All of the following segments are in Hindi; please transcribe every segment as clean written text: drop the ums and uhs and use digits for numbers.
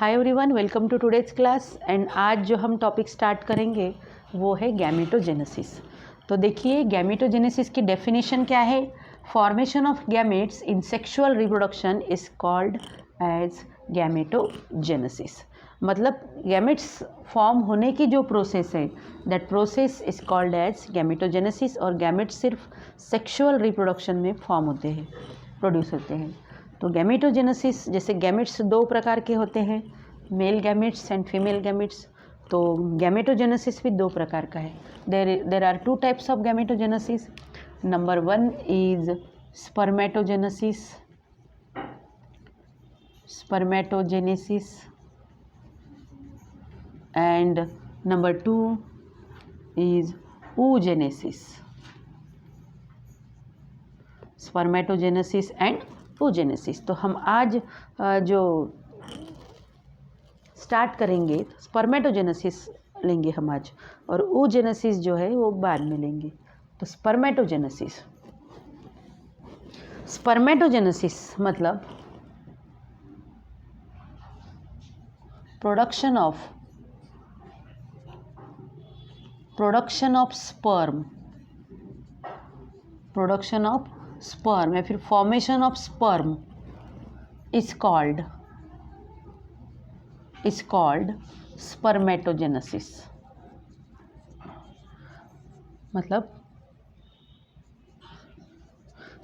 Hi everyone, welcome to today's class. And आज जो हम टॉपिक स्टार्ट करेंगे वो है गैमेटोजेनेसिस। तो देखिए, गैमेटोजेनेसिस की डेफिनेशन क्या है। Formation of gametes in sexual reproduction is called as gametogenesis. मतलब गैमेट्स फॉर्म होने की जो प्रोसेस है, that process is called as gametogenesis. और गैमेट्स सिर्फ सेक्सुअल रिप्रोडक्शन में फॉर्म होते हैं, प्रोड्यूस होते हैं। तो गैमेटोजेनेसिस, जैसे गैमेट्स दो प्रकार के होते हैं, male gametes and female gametes. तो गैमेटोजेनेसिस भी दो प्रकार का है। There are two types of gametogenesis. Number one is spermatogenesis and number two is oogenesis। Spermatogenesis and oogenesis। तो हम आज जो स्टार्ट करेंगे स्पर्मेटोजेनेसिस लेंगे हम आज, और oogenesis जो है वो बाद में लेंगे। तो स्पर्मेटोजेनेसिस मतलब प्रोडक्शन ऑफ स्पर्म या फिर formation of sperm is called spermatogenesis. मतलब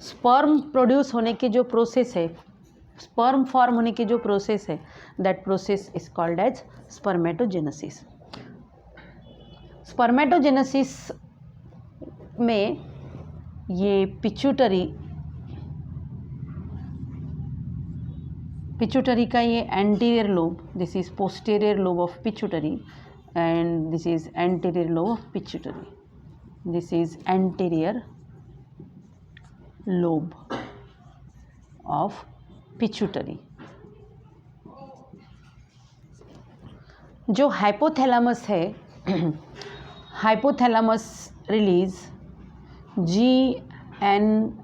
स्पर्म प्रोड्यूस होने की जो प्रोसेस है, स्पर्म फॉर्म होने की जो प्रोसेस है, that process is called as spermatogenesis. Spermatogenesis में ये पिट्यूटरी का ये anterior lobe, this is posterior lobe of pituitary and this is anterior lobe of pituitary. This is anterior lobe of pituitary. जो हाइपोथैलेमस है, हाइपोथैलेमस रिलीज GnRF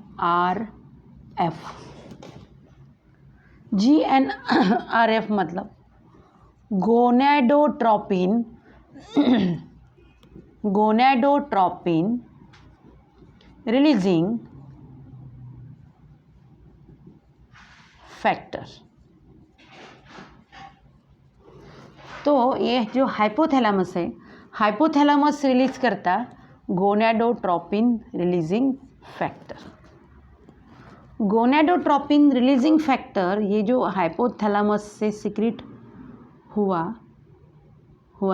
मतलब गोनेडोट्रोपिन रिलीजिंग फैक्टर। तो ये जो हाइपोथैलेमस है, हाइपोथैलेमस रिलीज करता gonadotropin releasing factor. Gonadotropin releasing factor, ये जो हाइपोथैलेमस से सिक्रेट हुआ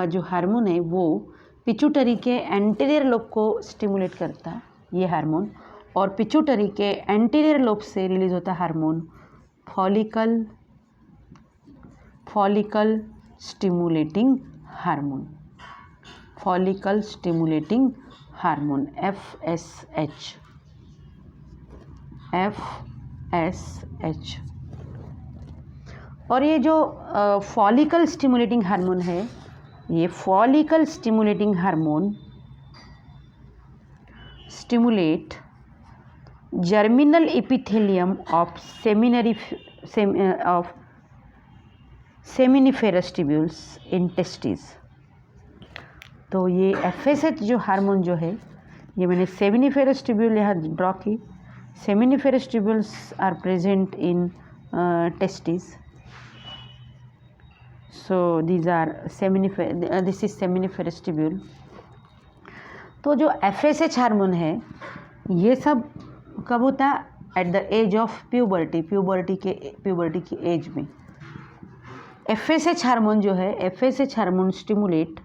जो हार्मोन है, वो पिट्यूटरी के एंटीरियर लोब को स्टिमुलेट करता है ये हार्मोन। और पिट्यूटरी के एंटीरियर लोब से रिलीज होता hormone follicle stimulating hormone, FSH। और ये जो फॉलिकल स्टिमुलेटिंग हार्मोन है, ये follicle stimulating hormone stimulate germinal epithelium of seminiferous tubules in testis. तो ये FSH जो हार्मोन जो है, ये मैंने सेमिनिफेरस ट्यूब्यूल यहाँ ड्रॉ की। Seminiferous tubules are present in testis. So this is seminiferous tubule. तो जो FSH हार्मोन है, ये सब कब होता है? At the age of puberty की एज में। FSH हार्मोन जो है, FSH hormone stimulate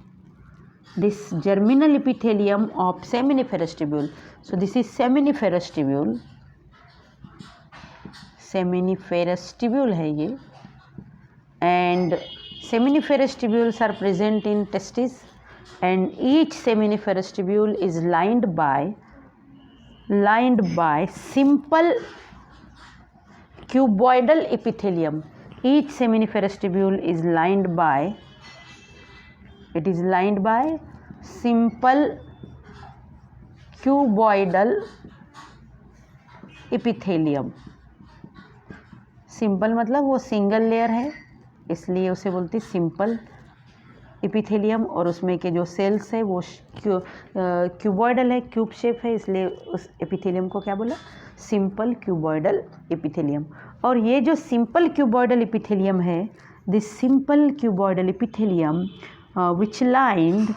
this germinal epithelium of seminiferous tubule. So this is seminiferous tubule है ये। And seminiferous tubules are present in testis, and each seminiferous tubule is lined by simple cuboidal epithelium. Each seminiferous tubule is lined by simple cuboidal epithelium। Simple मतलब वो सिंगल लेयर है, इसलिए उसे बोलते हैं सिंपल एपिथेलियम। और उसमें के जो सेल्स है वो क्यूबॉइडल है, क्यूब शेप है, इसलिए उस एपिथेलियम को क्या बोला, सिंपल क्यूबॉइडल एपिथेलियम। और ये जो सिंपल क्यूबॉइडल एपिथेलियम है, this simple cuboidal epithelium which lined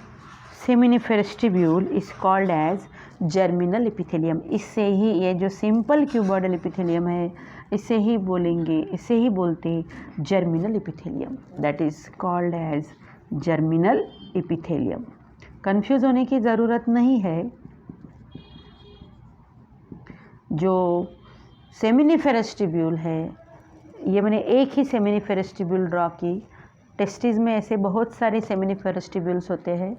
seminiferous tubule is called as germinal epithelium. इससे ही ये जो सिंपल क्यूबॉइडल एपिथेलियम है, इसे ही बोलेंगे, इसे ही बोलते हैं germinal epithelium, that is called as germinal epithelium. Confuse होने की ज़रूरत नहीं है। जो सेमिनिफेरस ट्यूब्यूल है, ये मैंने एक ही सेमिनिफेरस ट्यूब्यूल ड्रॉ की। टेस्टिस में ऐसे बहुत सारे सेमिनिफेरस ट्यूब्यूल्स होते हैं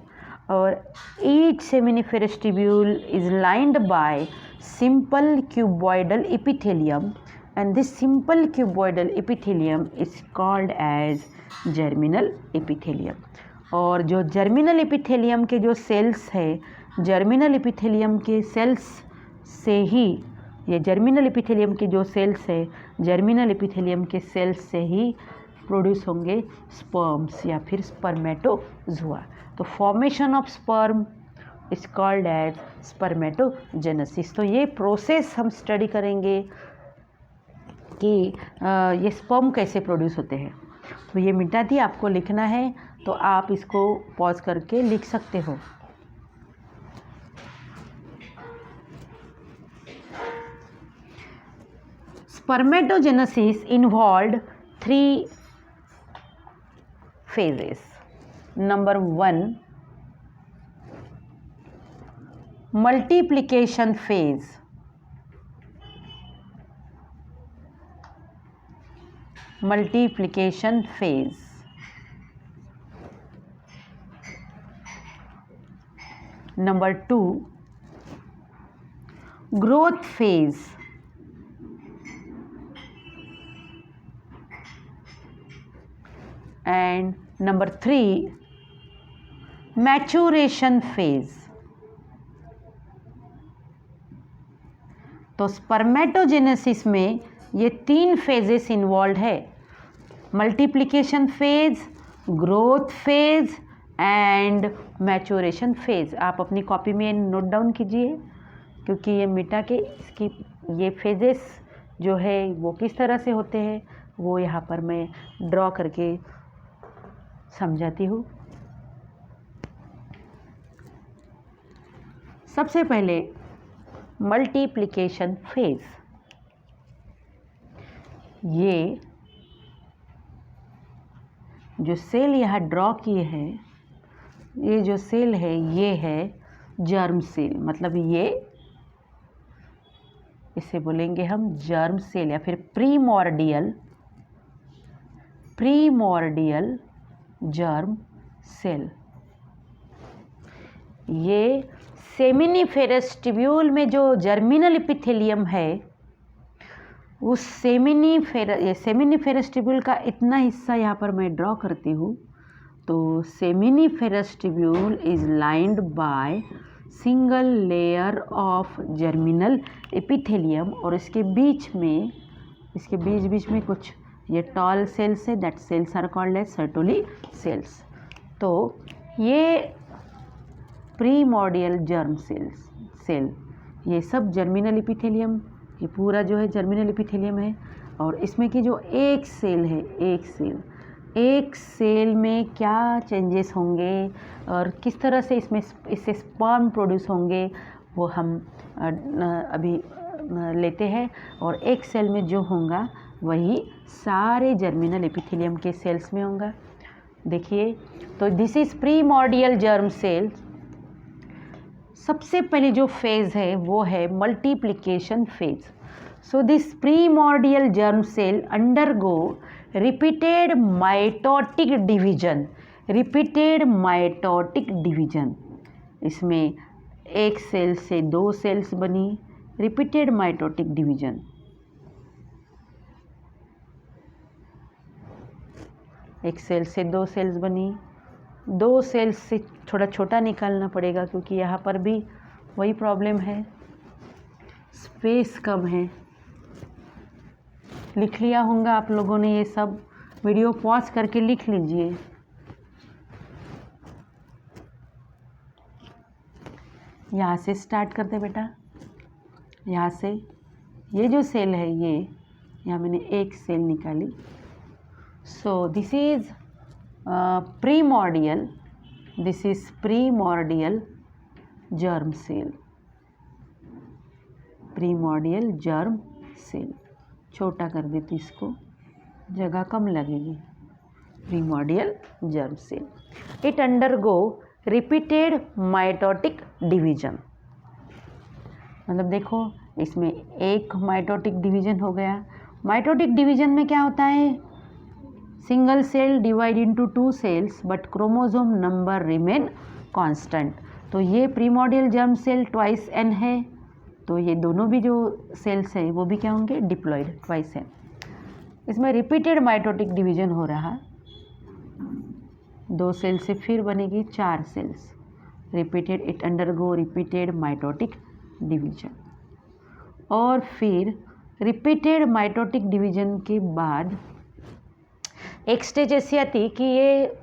और each seminiferous tubule is lined bye simple cuboidal epithelium and this simple cuboidal epithelium is called as germinal epithelium। और जो जर्मिनल एपिथेलियम के जो सेल्स है, जर्मिनल एपिथेलियम के सेल्स से ही, ये जर्मिनल एपिथेलियम के जो सेल्स है, जर्मिनल एपिथेलियम के सेल्स से ही प्रोड्यूस होंगे स्पर्म्स या फिर स्पर्मेटोजुआ। तो formation of sperm is called as spermatogenesis. तो ये प्रोसेस हम स्टडी करेंगे कि ये स्पर्म कैसे प्रोड्यूस होते हैं। तो ये मिटा दी, आपको लिखना है तो आप इसको पॉज करके लिख सकते हो। Spermatogenesis involved 3 phases। Number 1 multiplication phase. Multiplication phase. Number 2 growth phase. And number 3 maturation phase. तो स्पर्मेटोजेनेसिस में ये 3 फेजेस इन्वॉल्व है, multiplication phase, growth phase and maturation phase. आप अपनी कॉपी में नोट डाउन कीजिए, क्योंकि ये मिटा के इसकी ये फेजेस जो है वो किस तरह से होते हैं वो यहाँ पर मैं ड्रॉ करके समझाती हूँ। सबसे पहले मल्टीप्लिकेशन फेज। ये जो सेल यहाँ ड्रॉ किए हैं, ये जो सेल है ये है जर्म सेल, मतलब ये इसे बोलेंगे हम जर्म सेल या फिर प्रीमॉर्डियल जर्म सेल। ये सेमिनिफेरस ट्यूब्यूल में जो जर्मिनल एपिथेलियम है, उस सेमिनिफेरस ट्यूब्यूल का इतना हिस्सा यहाँ पर मैं ड्रॉ करती हूँ। तो seminiferous tubule is lined by single layer of germinal epithelium, और इसके बीच में कुछ ये टॉल सेल्स है, that cells are called as Sertoli cells. तो ये प्रीमॉर्डियल जर्म सेल, ये सब जर्मिनल एपिथेलियम, ये पूरा जो है जर्मिनल एपिथेलियम है। और इसमें की जो एक सेल है, एक सेल में क्या चेंजेस होंगे और किस तरह से इससे स्पर्म प्रोड्यूस होंगे वो हम अभी लेते हैं। और एक सेल में जो होगा वही सारे जर्मिनल एपिथेलियम के सेल्स में होगा। देखिए, तो this is primordial germ cell. सबसे पहले जो फेज है वो है multiplication phase. So this primordial germ cell undergo repeated mitotic division. इसमें एक सेल से 2 सेल्स बनी, रिपीटेड माइटोटिक डिवीजन। एक सेल से 2 सेल्स बनी, 2 सेल्स से थोड़ा छोटा निकालना पड़ेगा क्योंकि यहाँ पर भी वही प्रॉब्लम है, स्पेस कम है। लिख लिया होगा आप लोगों ने ये सब वीडियो पॉज करके लिख लीजिए। यहाँ से स्टार्ट करते बेटा, यहाँ से ये जो सेल है ये, यहाँ मैंने एक सेल निकाली। So this is primordial, this is primordial germ cell, primordial germ cell. छोटा कर देती इसको, जगह कम लगेगी। Primordial germ cell, it undergo repeated mitotic division. मतलब देखो इसमें एक माइटोटिक डिवीजन हो गया। माइटोटिक डिवीजन में क्या होता है, single cell divide into 2 cells but chromosome number remain constant. तो ये primordial germ cell twice n है, तो ये दोनों भी जो सेल्स है वो भी क्या होंगे, डिप्लॉयड ट्वाइस एन। इसमें रिपीटेड माइटोटिक डिवीजन हो रहा, 2 सेल से फिर बनेगी 4 cells. Repeated, it undergo repeated mitotic division. और फिर रिपीटेड माइटोटिक डिवीजन के बाद एक स्टेज ऐसी आती कि ये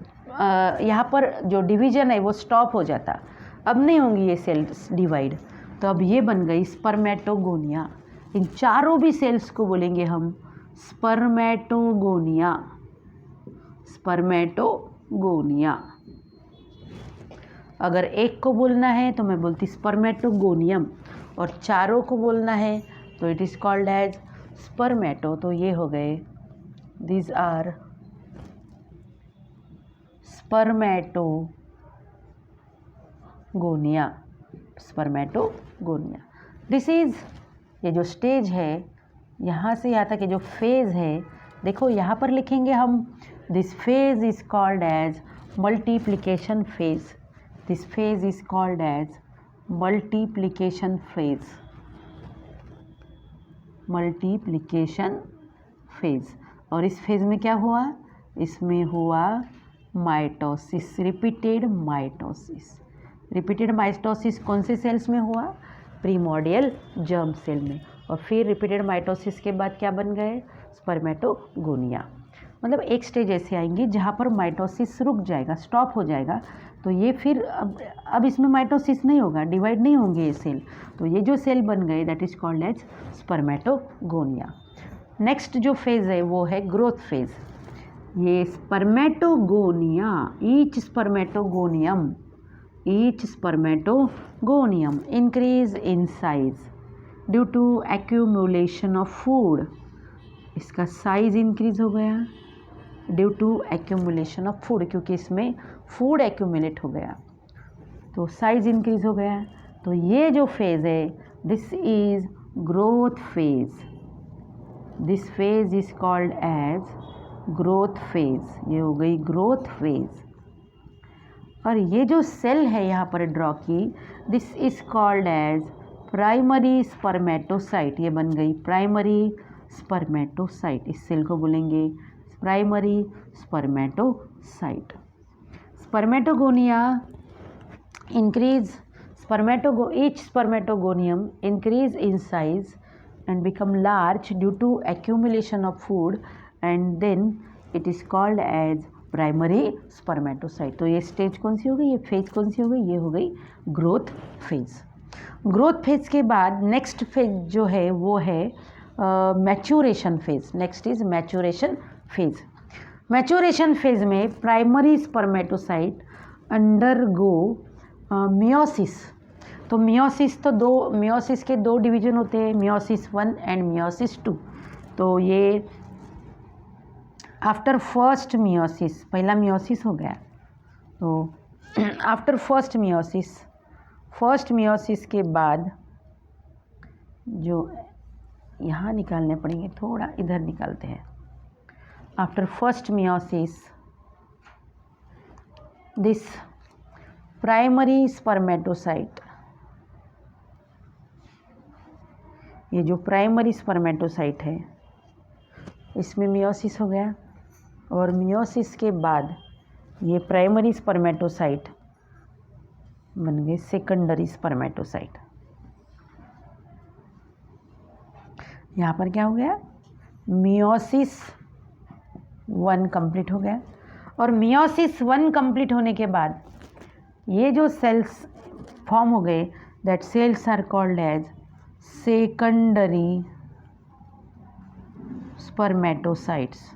यहाँ पर जो डिवीजन है वो स्टॉप हो जाता, अब नहीं होंगी ये सेल्स डिवाइड। तो अब ये बन गई स्पर्मेटोगोनिया। इन चारों भी सेल्स को बोलेंगे हम स्पर्मेटोगोनिया, स्पर्मेटोगोनिया। अगर एक को बोलना है तो मैं बोलती स्पर्मेटोगोनियम, और चारों को बोलना है तो it is called as spermato. तो ये हो गए, these are spermatogonia, spermatogonia. This is, ये जो स्टेज है यहाँ से यहाँ तक, ये जो फेज़ है, देखो यहाँ पर लिखेंगे हम, this phase is called as multiplication phase. This phase is called as multiplication phase, multiplication phase. और इस फेज़ में क्या हुआ, इसमें हुआ mitosis, repeated mitosis. Repeated mitosis कौन से सेल्स में हुआ, प्रीमॉर्डियल जर्म सेल में। और फिर रिपीटेड माइटोसिस के बाद क्या बन गए, स्पर्मेटोगोनिया। मतलब एक स्टेज ऐसे आएंगी जहाँ पर माइटोसिस रुक जाएगा, स्टॉप हो जाएगा। तो ये फिर अब इसमें माइटोसिस नहीं होगा, डिवाइड नहीं होंगे ये सेल। तो ये जो सेल बन गए that is called as spermatogonia. Next जो फेज़ है वो है ग्रोथ फेज़। ये spermatogonia, each spermatogonium increase in size due to accumulation of food। इसका साइज इंक्रीज हो गया due to accumulation of food, क्योंकि इसमें फूड एक्यूमुलेट हो गया तो साइज इंक्रीज हो गया। तो ये जो फेज़ है this is growth phase, this phase is called as growth phase. ये हो गई ग्रोथ फेज़। और ये जो सेल है यहाँ पर ड्रॉ की, this is called as primary spermatocyte. ये बन गई प्राइमरी स्पर्मेटोसाइट, इस सेल को बोलेंगे primary spermatocyte. Spermatogonia increase, each spermatogonium increase in size and become large due to accumulation of food, and then it is called as primary spermatocyte. तो ये स्टेज कौन सी हो गई, ये फेज कौन सी हो गई, ये हो गई ग्रोथ फेज। ग्रोथ फेज के बाद नेक्स्ट फेज जो है वो है maturation phase. Next is maturation phase. Maturation phase में प्राइमरी स्पर्मेटोसाइट अंडरगो मियोसिस। तो मियोसिस तो मियोसिस के 2 डिवीजन होते हैं, मियोसिस 1 एंड मियोसिस 2। तो ये आफ्टर फर्स्ट मियोसिस, पहला मियोसिस हो गया। तो आफ्टर फर्स्ट मियोसिस के बाद जो यहाँ निकालने पड़ेंगे, थोड़ा इधर निकालते हैं। After first meiosis this primary spermatocyte, ये जो प्राइमरी स्पर्मेटोसाइट है इसमें मियोसिस हो गया, और मियोसिस के बाद ये प्राइमरी स्पर्मेटोसाइट बन गए सेकेंडरी स्पर्मेटोसाइट। यहाँ पर क्या हो गया, मियोसिस 1 कंप्लीट हो गया। और मियोसिस 1 कंप्लीट होने के बाद ये जो सेल्स फॉर्म हो गए, that cells are called as secondary spermatocytes.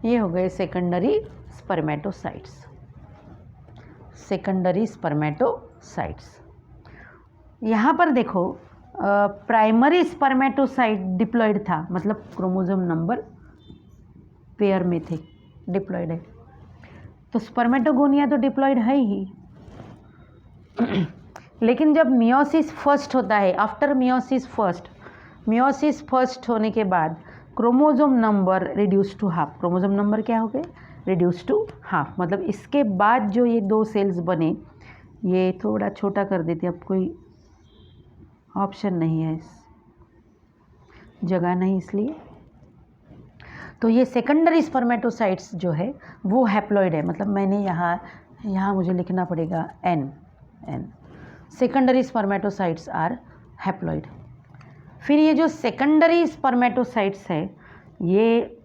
ये हो गए सेकेंडरी स्पर्मेटोसाइट्स, सेकेंडरी स्पर्मेटोसाइट्स। यहाँ पर देखो प्राइमरी स्पर्मेटोसाइट डिप्लॉयड था, मतलब क्रोमोसोम नंबर पेयर में थे, डिप्लॉयड है। तो स्पर्मेटोगोनिया तो डिप्लॉयड है ही लेकिन जब मियोसिस फर्स्ट होता है, आफ्टर मियोसिस फर्स्ट होने के बाद chromosome number reduce to half. Chromosome number क्या हो गए? Reduce to half. मतलब इसके बाद जो ये 2 सेल्स बने, ये थोड़ा छोटा कर देते, अब कोई ऑप्शन नहीं है, जगह नहीं इसलिए। तो ये सेकेंडरी स्पर्मेटोसाइट्स जो है वो हैप्लॉइड है, मतलब मैंने यहाँ मुझे लिखना पड़ेगा N। Secondary spermatocytes are haploid. फिर ये जो सेकेंडरी स्पर्मेटोसाइट्स है, ये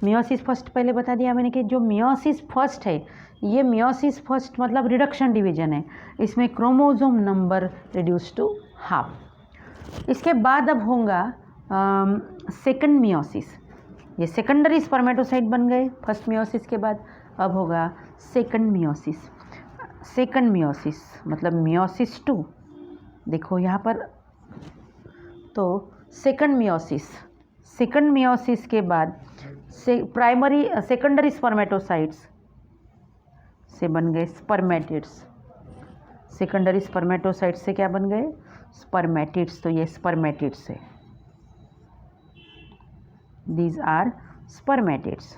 मियोसिस फर्स्ट पहले बता दिया मैंने कि जो मियोसिस फर्स्ट है, ये मियोसिस फर्स्ट मतलब रिडक्शन डिवीजन है, इसमें chromosome number reduce to half. इसके बाद अब होगा सेकंड मियोसिस। ये सेकेंडरी स्पर्मेटोसाइट बन गए फर्स्ट मियोसिस के बाद, अब होगा सेकंड मियोसिस। सेकंड मियोसिस मतलब मियोसिस 2, देखो यहाँ पर। तो सेकंड मियोसिस के बाद सेकेंडरी स्पर्मेटोसाइट्स से बन गए स्पर्मेटिड्स। सेकेंडरी स्पर्मेटोसाइट्स से क्या बन गए? स्पर्मेटिड्स। तो ये स्पर्मेटिड्स है, these are spermatids,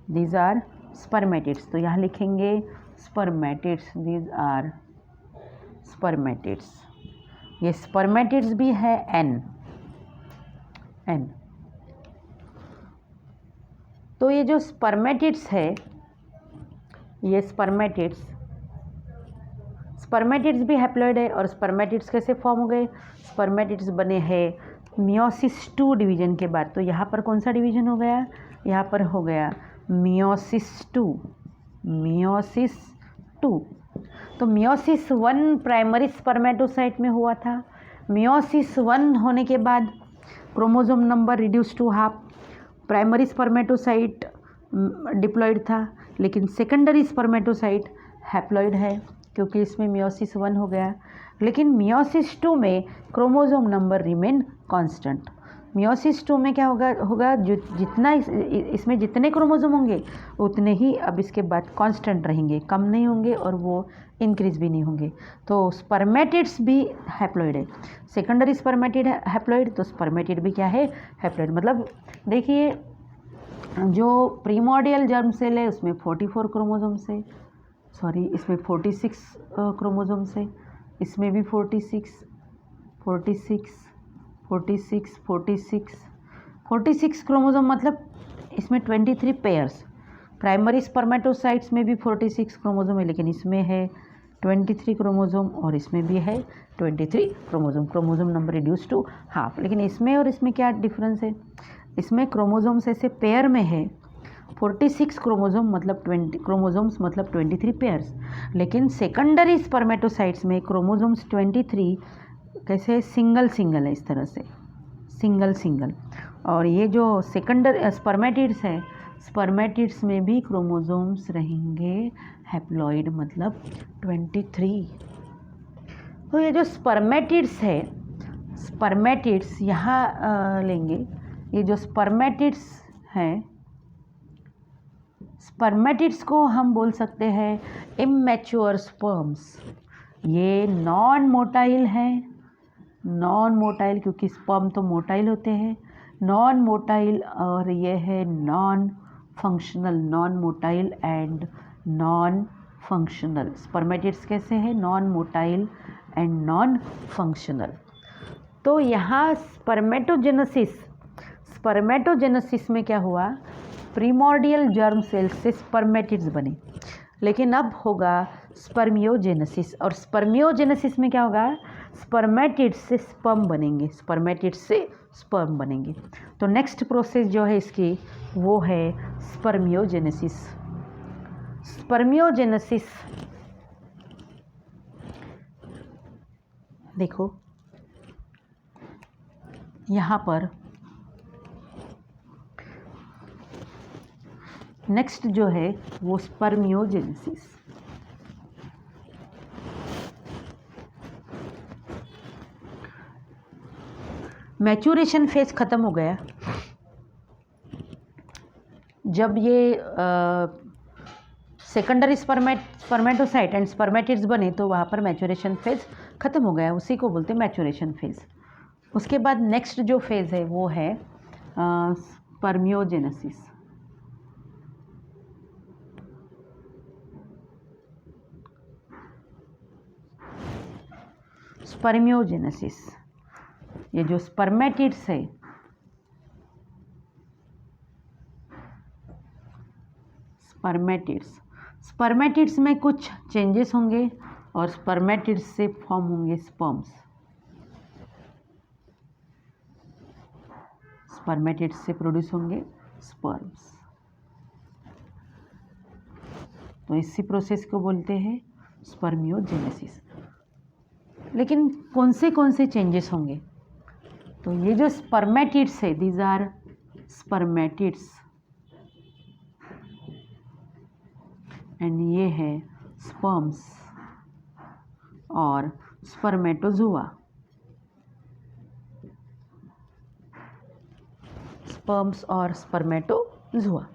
these are spermatids. तो यहाँ लिखेंगे स्पर्मेटिड्स, दीज आर स्पर्मेटिड्स। ये स्पर्मेटिड्स भी है N। तो ये जो स्पर्मेटिड्स है, ये स्पर्मेटिड्स भी हैप्लॉइड है। और स्पर्मेटिड्स कैसे फॉर्म हो गए? स्पर्मेटिड्स बने हैं मियोसिस 2 डिवीजन के बाद। तो यहाँ पर कौन सा डिवीजन हो गया? यहाँ पर हो गया मियोसिस 2। तो मियोसिस 1 प्राइमरी स्पर्मेटोसाइट में हुआ था। मियोसिस 1 होने के बाद chromosome number reduce to half. Primary spermatocyte diploid था, लेकिन सेकेंडरी स्पर्मेटोसाइट हैप्लॉयड है क्योंकि इसमें मियोसिस 1 हो गया। लेकिन मियोसिस 2 में chromosome number remain constant. Meiosis 2 में क्या होगा जितना इसमें जितने क्रोमोसोम होंगे उतने ही अब इसके बाद कांस्टेंट रहेंगे, कम नहीं होंगे और वो इंक्रीज भी नहीं होंगे। तो स्पर्मेटिड्स भी हैप्लॉइड है। सेकेंडरी स्पर्मेटिड हैप्लॉइड, तो स्पर्मेटिड भी क्या है? हैप्लॉइड। मतलब देखिए, जो प्रीमोर्डियल जर्म सेल है उसमें 44 क्रोमोसोम्स है, सॉरी इसमें 46 क्रोमोसोम्स है, इसमें भी 46 क्रोमोसोम, मतलब इसमें 23 पेयर्स। प्राइमरी स्पर्मेटोसाइट्स में भी 46 क्रोमोसोम है, लेकिन इसमें है 23 क्रोमोसोम और इसमें भी है 23 chromosome. Chromosome number reduce to half. लेकिन इसमें और इसमें क्या डिफरेंस है? इसमें क्रोमोसोम्स ऐसे पेयर में है 46 क्रोमोसोम मतलब 23 पेयर्स। लेकिन सेकेंडरी स्पर्मेटोसाइट्स में क्रोमोसोम्स 23 कैसे सिंगल है, इस तरह से सिंगल। और ये जो सेकेंडरी स्पर्मेटिड्स है, स्पर्मेटिड्स में भी क्रोमोसोम्स रहेंगे हैप्लॉइड मतलब 23। तो ये जो स्पर्मेटिड्स है, स्पर्मेटिड्स यहाँ लेंगे। ये जो स्पर्मेटिड्स हैं, स्पर्मेटिड्स को हम बोल सकते हैं इमैच्योर स्पर्म्स। ये नॉन मोटाइल है, नॉन मोटाइल क्योंकि स्पर्म तो मोटाइल होते हैं, नॉन मोटाइल। और ये है non functional, non motile and non functional. Spermatids कैसे है? Non motile and non functional. तो यहाँ स्पर्मेटोजेनेसिस में क्या हुआ? प्रीमोर्डियल जर्म सेल से स्पर्मेटिड्स बने, लेकिन अब होगा स्पर्मियोजेनेसिस। और स्पर्मियोजेनेसिस में क्या होगा, स्पर्मेटिड से स्पर्म बनेंगे, स्पर्मेटिड से स्पर्म बनेंगे। तो नेक्स्ट प्रोसेस जो है इसकी वो है स्पर्मियोजेनेसिस। स्पर्मियोजेनेसिस देखो यहाँ पर नेक्स्ट जो है वो स्पर्मियोजेनेसिस। मैच्योरेशन फेज ख़त्म हो गया। जब ये सेकेंडरी स्पर्मेटोसाइट एंड स्पर्मेटिड्स बने तो वहाँ पर मैच्योरेशन फेज ख़त्म हो गया, उसी को बोलते हैं मैच्योरेशन फेज। उसके बाद नेक्स्ट जो फेज़ है वो है स्पर्मियोजेनेसिस। स्पर्मियोजेनेसिस, ये जो स्पर्मेटिड्स है स्पर्मेटिड्स में कुछ चेंजेस होंगे और स्पर्मेटिड्स से फॉर्म होंगे स्पर्म्स। स्पर्मेटिड्स से प्रोड्यूस होंगे स्पर्म्स। तो इसी प्रोसेस को बोलते हैं स्पर्मियोजेनेसिस। लेकिन कौन से चेंजेस होंगे, तो ये जो स्पर्मेटिड्स है दीज आर स्पर्मेटिड्स एंड ये है स्पर्म्स और स्पर्मेटोजुआ। स्पर्म्स और स्पर्मेटोजुआ।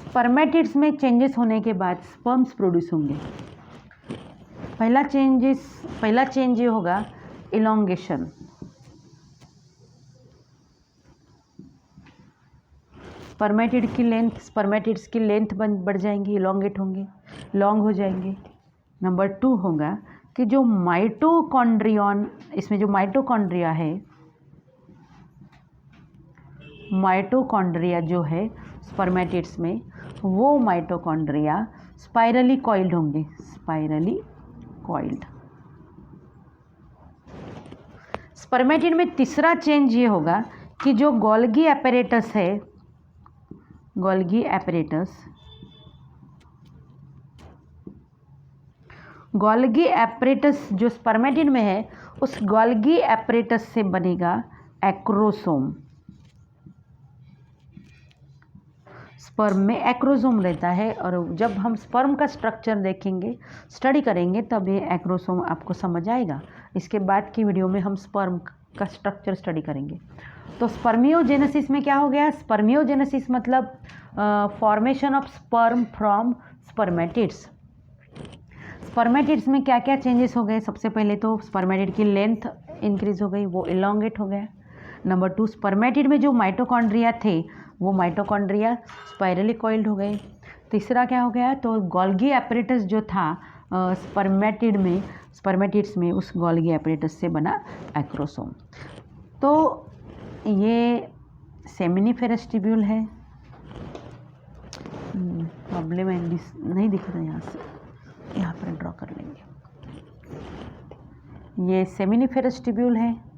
स्पर्मेटिड्स में चेंजेस होने के बाद स्पर्म्स प्रोड्यूस होंगे। पहला चेंज ये होगा इलोंगेशन। स्पर्मेटिड्स की लेंथ बढ़ जाएंगी, इलोंगेट होंगे, लॉन्ग हो जाएंगे। नंबर 2 होगा कि जो माइटोकॉन्ड्रियन, इसमें जो माइटोकॉन्ड्रिया है, माइटोकॉन्ड्रिया जो है स्पर्मेटिड्स में, वो माइटोकॉन्ड्रिया स्पाइरली कॉइल्ड होंगे, स्पाइरली कॉइल्ड। स्पर्मेटिड में तीसरा चेंज ये होगा कि जो गोल्गी एपरेटस है, गोल्गी एपरेटस जो स्पर्मेटिड में है, उस गोल्गी एपरेटस से बनेगा एक्रोसोम। स्पर्म में एक्रोसोम रहता है और जब हम स्पर्म का स्ट्रक्चर देखेंगे, स्टडी करेंगे, तब ये एक्रोसोम आपको समझ आएगा। इसके बाद की वीडियो में हम स्पर्म का स्ट्रक्चर स्टडी करेंगे। तो स्पर्मियोजेनेसिस में क्या हो गया, स्पर्मियोजेनेसिस मतलब formation of sperm from spermatids. Spermatids में क्या क्या चेंजेस हो गए, सबसे पहले तो स्पर्मेटिड की लेंथ इंक्रीज हो गई, वो इलोंगेट हो गया। नंबर 2, स्पर्मेटिड में जो माइटोकॉन्ड्रिया थे वो माइटोकॉन्ड्रिया स्पाइरली कॉइल्ड हो गए। तीसरा क्या हो गया, तो गोल्गी एपरेटस जो था स्पर्मेटिड्स में, उस गोल्गी एपरेटस से बना एक्रोसोम। तो ये सेमिनिफेरस ट्यूब्यूल है, प्रॉब्लम है नहीं दिख रहा, यहाँ से यहाँ पर ड्रॉ कर लेंगे। ये सेमिनिफेरस ट्यूब्यूल है।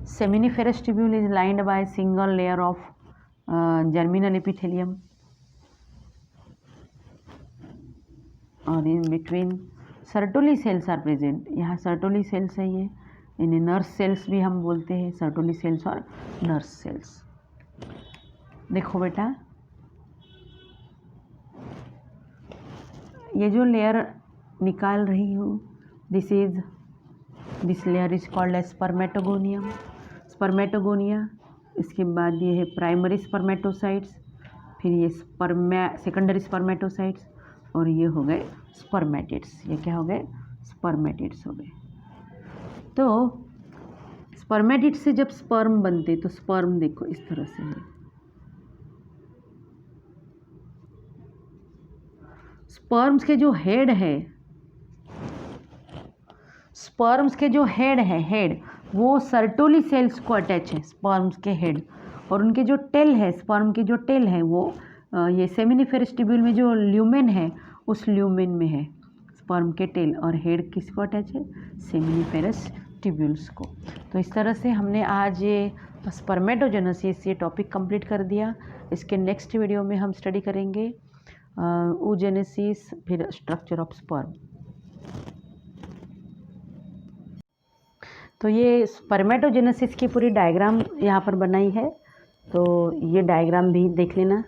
Seminiferous tubule is lined by a single layer of germinal epithelium, और in between Sertoli cells are present. यहाँ सर्टोली सेल्स है, ये इन्हें नर्स सेल्स भी हम बोलते हैं, सर्टोली सेल्स और नर्स सेल्स। देखो बेटा, ये जो लेयर निकाल रही हूँ, this layer is called as spermatogonium. Spermatogonia, इसके बाद ये है प्राइमरी स्पर्मेटोसाइट्स, फिर ये सेकेंडरी स्पर्मेटोसाइट्स, और ये हो गए स्पर्मेटिड्स। ये क्या हो गए, स्पर्मेटिड्स हो गए। तो स्पर्मेटिड्स से जब स्पर्म बनते तो स्पर्म देखो इस तरह से है। स्पर्म्स के जो हेड है, हेड वो सर्टोली सेल्स को अटैच है, स्पर्म्स के हेड, और उनके जो टेल है, स्पर्म की जो टेल है वो ये सेमिनिफेरस ट्यूब्यूल में जो ल्यूमेन है उस ल्यूमेन में है स्पर्म के टेल, और हेड किसको अटैच है, सेमिनिफेरस ट्यूब्यूल्स को। तो इस तरह से हमने आज ये स्पर्मेटोजेनेसिस ये टॉपिक कंप्लीट कर दिया। इसके नेक्स्ट वीडियो में हम स्टडी करेंगे oogenesis, फिर स्ट्रक्चर ऑफ स्पर्म। तो ये स्पर्मेटोजेनेसिस की पूरी डायग्राम यहाँ पर बनाई है, तो ये डायग्राम भी देख लेना।